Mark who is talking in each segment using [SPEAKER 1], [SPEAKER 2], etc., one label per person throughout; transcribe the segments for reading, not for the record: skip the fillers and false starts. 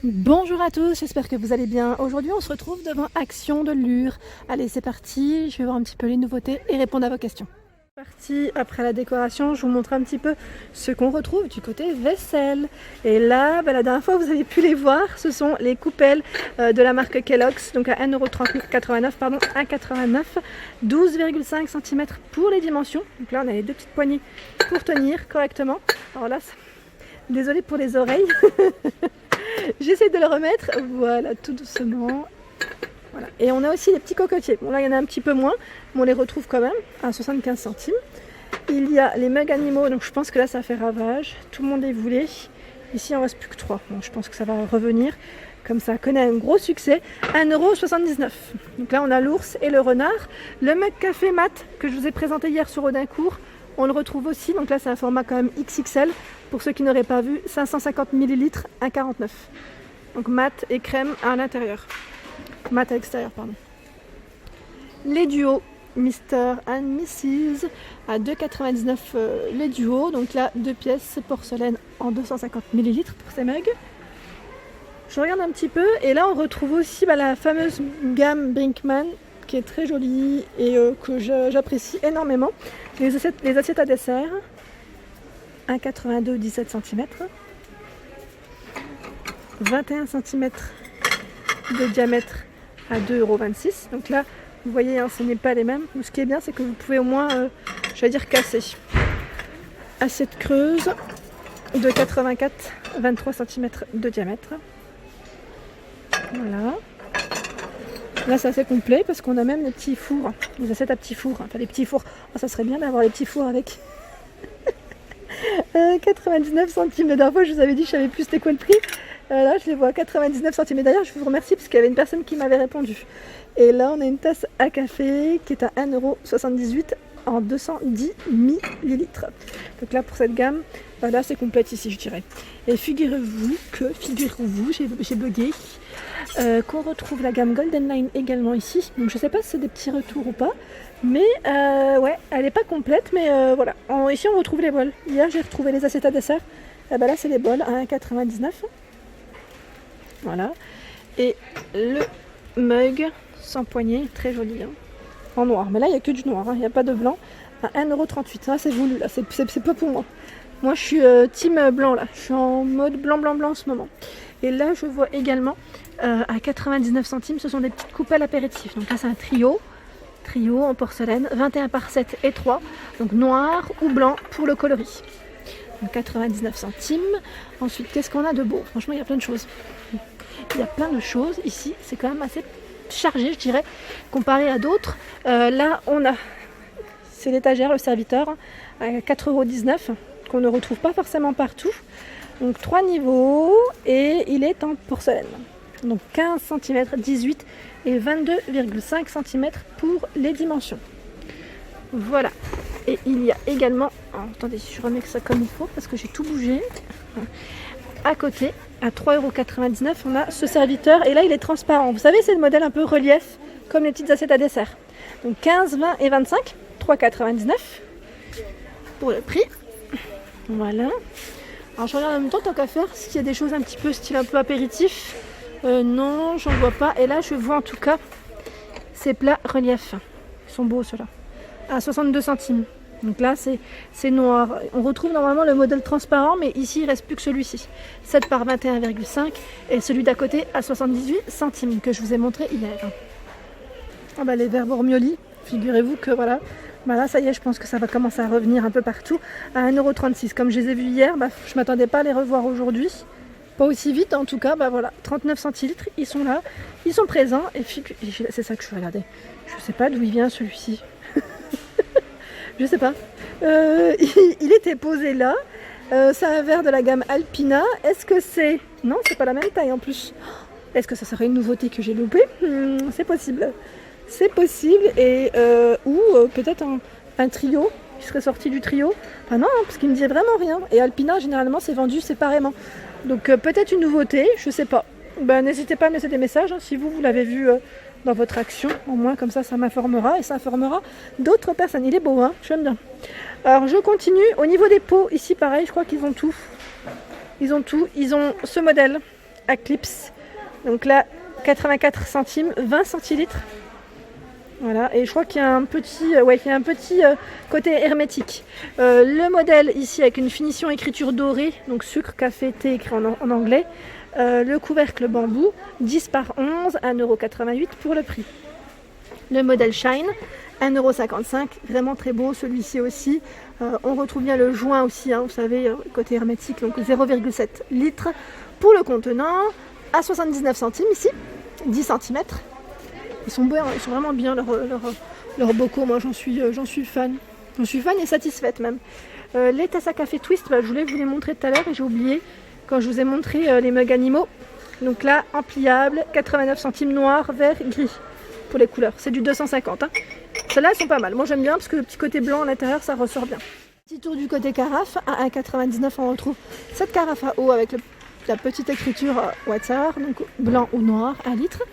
[SPEAKER 1] Bonjour à tous, j'espère que vous allez bien. Aujourd'hui on se retrouve devant Action de Lure. Allez c'est parti, je vais voir un petit peu les nouveautés et répondre à vos questions. Parti après la décoration, je vous montre un petit peu ce qu'on retrouve du côté vaisselle. Et là, la dernière fois vous avez pu les voir, ce sont les coupelles de la marque Kellogg's, donc à 1,89€, pardon, 1,89€, 12,5 cm pour les dimensions. Donc là on a les deux petites poignées pour tenir correctement. Alors là, désolée pour les oreilles. J'essaie de le remettre, voilà, tout doucement. Voilà. Et on a aussi les petits cocotiers. Bon là il y en a un petit peu moins, mais on les retrouve quand même à 75 centimes. Il y a les mugs animaux, donc je pense que là ça fait ravage. Tout le monde les voulait. Ici il en reste plus que 3. Bon, je pense que ça va revenir. Comme ça connaît un gros succès. 1,79€. Donc là on a l'ours et le renard. Le mug café mat que je vous ai présenté hier sur Audincourt, on le retrouve aussi. Donc là c'est un format quand même XXL. Pour ceux qui n'auraient pas vu, 550 ml, 1,49€. Donc mat et crème à l'intérieur. Mat à l'extérieur, pardon. Les duos Mr. and Mrs. à 2,99€ les duos. Donc là, 2 pièces porcelaine en 250 ml pour ces mugs. Je regarde un petit peu et là on retrouve aussi la fameuse gamme Brinkmann qui est très jolie et que j'apprécie énormément. Les assiettes à dessert. 1,82€, 17 cm. 21 cm de diamètre à 2,26€. Donc là, vous voyez, ce n'est pas les mêmes. Ce qui est bien, c'est que vous pouvez au moins, casser. Assiette creuse de 84, 23 cm de diamètre. Voilà. Là, c'est assez complet parce qu'on a même les petits fours, les assiettes à petits fours. Enfin, les petits fours. Oh, ça serait bien d'avoir les petits fours avec. 99 centimes. La dernière fois, je vous avais dit, je savais plus c'était quoi le prix. Là, je les vois à 99 centimes. Et d'ailleurs, je vous remercie parce qu'il y avait une personne qui m'avait répondu. Et là, on a une tasse à café qui est à 1,78€ en 210 ml. Donc là, pour cette gamme, là, c'est complète ici, je dirais. Et figurez-vous, j'ai bugué, qu'on retrouve la gamme Golden Line également ici. Donc, je sais pas si c'est des petits retours ou pas. Mais ouais, elle n'est pas complète, mais voilà. Ici, on retrouve les bols. Hier, j'ai retrouvé les assiettes à dessert. Et là, c'est les bols à 1,99€. Voilà. Et le mug sans poignée, très joli, hein, en noir. Mais là, il n'y a que du noir, il n'y a pas de blanc. À 1,38€. Ça, c'est voulu, là. C'est pas pour moi. Moi, je suis team blanc, là. Je suis en mode blanc en ce moment. Et là, je vois également à 99 centimes, ce sont des petites coupelles apéritifs. Donc là, c'est un trio en porcelaine, 21 par 7 et 3. Donc noir ou blanc pour le coloris. Donc 99 centimes. Ensuite, qu'est-ce qu'on a de beau? Franchement, il y a plein de choses. Il y a plein de choses. Ici, c'est quand même assez chargé, je dirais, comparé à d'autres. Là, on a, c'est l'étagère, le serviteur, à 4,19€, qu'on ne retrouve pas forcément partout. Donc 3 niveaux et il est en porcelaine. Donc 15 cm, 18 et 22,5 cm pour les dimensions. Voilà. Et il y a également, attendez, je remets ça comme il faut parce que j'ai tout bougé. À côté, à 3,99€, on a ce serviteur et là il est transparent. Vous savez, c'est le modèle un peu relief comme les petites assiettes à dessert. Donc 15, 20 et 25, 3,99€ pour le prix. Voilà. Alors je regarde en même temps, tant qu'à faire, s'il y a des choses un petit peu style un peu apéritif. Non, j'en vois pas. Et là, je vois en tout cas ces plats relief. Ils sont beaux ceux-là. À 62 centimes. Donc là, c'est noir. On retrouve normalement le modèle transparent, mais ici, il ne reste plus que celui-ci. 7 par 21,5 et celui d'à côté à 78 centimes que je vous ai montré hier. Les verres Bormioli, figurez-vous que voilà. Là, ça y est, je pense que ça va commencer à revenir un peu partout à 1,36€. Comme je les ai vus hier, je ne m'attendais pas à les revoir aujourd'hui. Pas aussi vite, en tout cas, voilà, 39 centilitres, ils sont là, ils sont présents, et c'est ça que je vais regarder. Je sais pas d'où il vient celui-ci. Je sais pas. Il était posé là, c'est un verre de la gamme Alpina. Est-ce que c'est... Non, c'est pas la même taille en plus. Est-ce que ça serait une nouveauté que j'ai loupée? C'est possible. C'est possible, et ou peut-être un trio, qui serait sorti du trio. Enfin non, parce qu'il me disait vraiment rien. Et Alpina, généralement, c'est vendu séparément. Donc peut-être une nouveauté, je sais pas. N'hésitez pas à me laisser des messages si vous l'avez vu dans votre action. Au moins comme ça m'informera et ça informera d'autres personnes. Il est beau, hein, j'aime bien. Alors je continue. Au niveau des pots, ici pareil, je crois qu'ils ont tout. Ils ont tout. Ils ont ce modèle Eclipse. Donc là, 84 centimes, 20 centilitres. Voilà, et je crois qu'il y a un petit, côté hermétique. Le modèle ici avec une finition écriture dorée, donc sucre, café, thé écrit en anglais. Le couvercle bambou, 10 par 11, 1,88 € pour le prix. Le modèle Shine, 1,55 €, vraiment très beau celui-ci aussi. On retrouve bien le joint aussi, hein, vous savez, côté hermétique, donc 0,7 litres. Pour le contenant, à 79 centimes ici, 10 cm. Ils sont vraiment bien leurs bocaux, moi j'en suis fan. J'en suis fan et satisfaite même. Les tasses à café Twist, je voulais vous les montrer tout à l'heure et j'ai oublié quand je vous ai montré les mugs animaux. Donc là, en pliable, 89 centimes noir, vert, gris pour les couleurs. C'est du 250. Hein. Celles-là, elles sont pas mal. Moi j'aime bien parce que le petit côté blanc à l'intérieur, ça ressort bien. Petit tour du côté carafe. À 1,99 €, on retrouve cette carafe à eau avec la petite écriture water, donc blanc ou noir, 1 litre.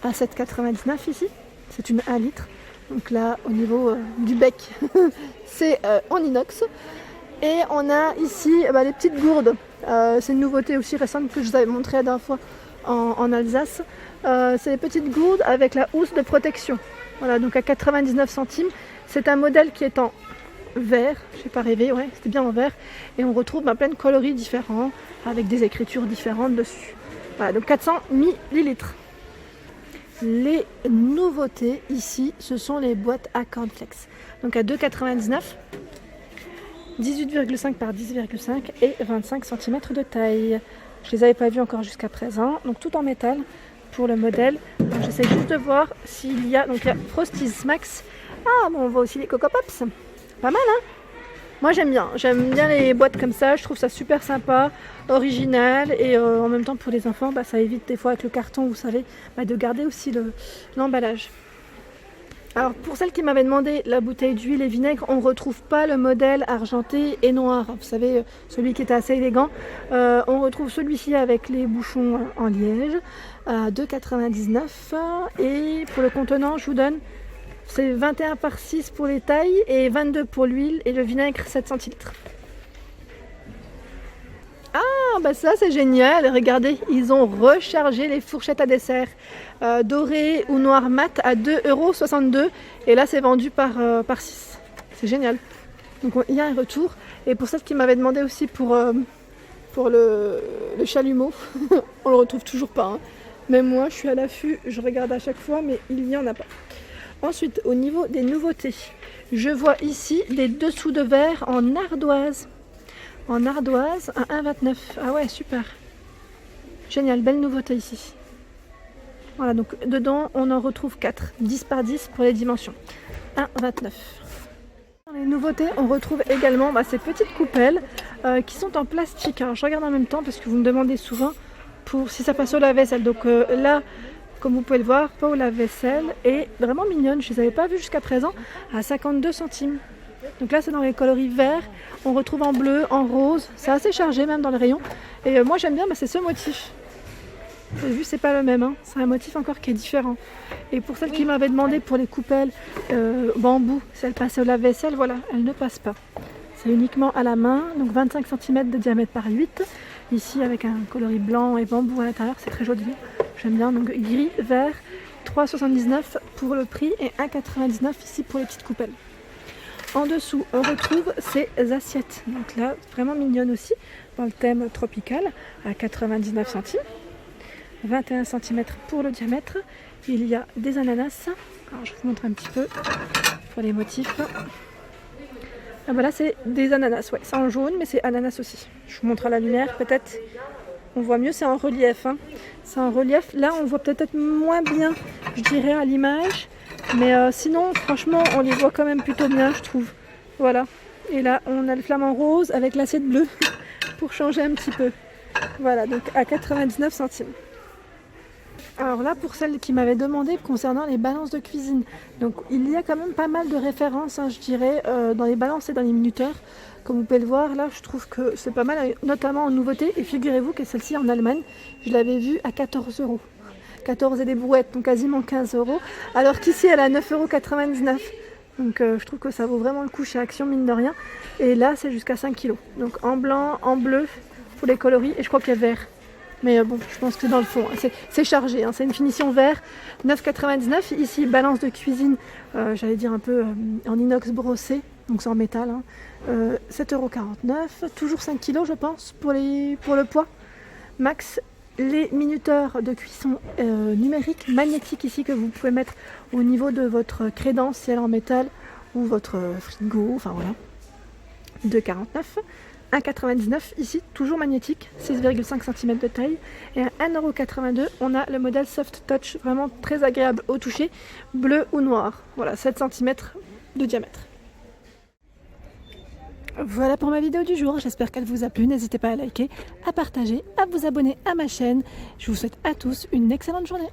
[SPEAKER 1] À 7,99 € ici, c'est une 1 litre. Donc là, au niveau du bec, c'est en inox. Et on a ici les petites gourdes. C'est une nouveauté aussi récente que je vous avais montré la dernière fois en Alsace. C'est les petites gourdes avec la housse de protection. Voilà, donc à 99 centimes. C'est un modèle qui est en vert. Je n'ai pas rêvé, ouais, c'était bien en vert. Et on retrouve plein de coloris différents avec des écritures différentes dessus. Voilà, donc 400 millilitres. Les nouveautés ici, ce sont les boîtes à cornflakes. Donc à 2,99 €, 18,5 par 10,5 et 25 cm de taille. Je les avais pas vus encore jusqu'à présent. Donc tout en métal pour le modèle. J'essaie juste de voir s'il y a. Donc il y a Frosties Max. Ah bon, on voit aussi les Coco Pops. Pas mal, hein? Moi j'aime bien les boîtes comme ça, je trouve ça super sympa, original et en même temps pour les enfants ça évite des fois avec le carton, vous savez, de garder aussi l'emballage. Alors pour celles qui m'avaient demandé la bouteille d'huile et vinaigre, on ne retrouve pas le modèle argenté et noir, vous savez, celui qui était assez élégant. On retrouve celui-ci avec les bouchons en liège à 2,99 € et pour le contenant je vous donne. C'est 21 par 6 pour les tailles et 22 pour l'huile et le vinaigre 7 centilitres. Ah ça c'est génial, regardez, ils ont rechargé les fourchettes à dessert dorées ou noir mat à 2,62 € et là c'est vendu par 6. C'est génial. Donc il y a un retour et pour celles qui m'avaient demandé aussi pour le chalumeau, on le retrouve toujours pas. Hein. Même moi je suis à l'affût, je regarde à chaque fois mais il n'y en a pas. Ensuite, au niveau des nouveautés, je vois ici des dessous de verre en ardoise. En ardoise à 1,29 €. Ah ouais, super. Génial, belle nouveauté ici. Voilà, donc dedans, on en retrouve 4. 10 par 10 pour les dimensions. 1,29 €. Dans les nouveautés, on retrouve également ces petites coupelles qui sont en plastique. Alors, je regarde en même temps parce que vous me demandez souvent pour si ça passe au lave-vaisselle. Donc là... Comme vous pouvez le voir, pas au lave-vaisselle et vraiment mignonne, je ne les avais pas vues jusqu'à présent, à 52 centimes. Donc là c'est dans les coloris verts, on retrouve en bleu, en rose, c'est assez chargé même dans les rayons. Et moi j'aime bien, c'est ce motif. Vous avez vu, c'est pas le même, hein. C'est un motif encore qui est différent. Et pour celles qui m'avaient demandé pour les coupelles bambou, si elles passaient au lave-vaisselle, voilà, elles ne passent pas. C'est uniquement à la main, donc 25 cm de diamètre par 8. Ici avec un coloris blanc et bambou à l'intérieur, c'est très joli. J'aime bien, donc gris, vert, 3,79 € pour le prix et 1,99 € ici pour les petites coupelles. En dessous, on retrouve ces assiettes. Donc là, vraiment mignonne aussi, dans le thème tropical, à 99 centimes. 21 cm pour le diamètre. Il y a des ananas. Alors je vous montre un petit peu pour les motifs. Ah là c'est des ananas, ouais, c'est en jaune mais c'est ananas aussi. Je vous montre à la lumière peut-être. On voit mieux, c'est en relief. Hein. C'est en relief. Là on voit peut-être moins bien, je dirais, à l'image. Mais sinon franchement on les voit quand même plutôt bien je trouve. Voilà. Et là on a le flamant rose avec l'assiette bleue pour changer un petit peu. Voilà, donc à 99 centimes. Alors là, pour celles qui m'avaient demandé concernant les balances de cuisine, donc il y a quand même pas mal de références, je dirais, dans les balances et dans les minuteurs. Comme vous pouvez le voir, là, je trouve que c'est pas mal, notamment en nouveauté. Et figurez-vous que celle-ci en Allemagne, je l'avais vue à 14 €. 14 et des brouettes, donc quasiment 15 €. Alors qu'ici, elle est à 9,99 €. Donc je trouve que ça vaut vraiment le coup chez Action, mine de rien. Et là, c'est jusqu'à 5 kg. Donc en blanc, en bleu, pour les coloris, et je crois qu'il y a vert. Mais bon, je pense que c'est dans le fond, hein. C'est chargé, hein. C'est une finition vert, 9,99. Ici, balance de cuisine, j'allais dire un peu en inox brossé, donc c'est en métal, hein. 7,49 €, toujours 5 kg je pense pour le poids max. Les minuteurs de cuisson numériques, magnétiques ici que vous pouvez mettre au niveau de votre crédentiel en métal ou votre frigo, enfin voilà, 2,49 €. 1,99 € ici, toujours magnétique, 6,5 cm de taille. Et à 1,82 €, on a le modèle Soft Touch, vraiment très agréable au toucher, bleu ou noir. Voilà, 7 cm de diamètre. Voilà pour ma vidéo du jour, j'espère qu'elle vous a plu. N'hésitez pas à liker, à partager, à vous abonner à ma chaîne. Je vous souhaite à tous une excellente journée.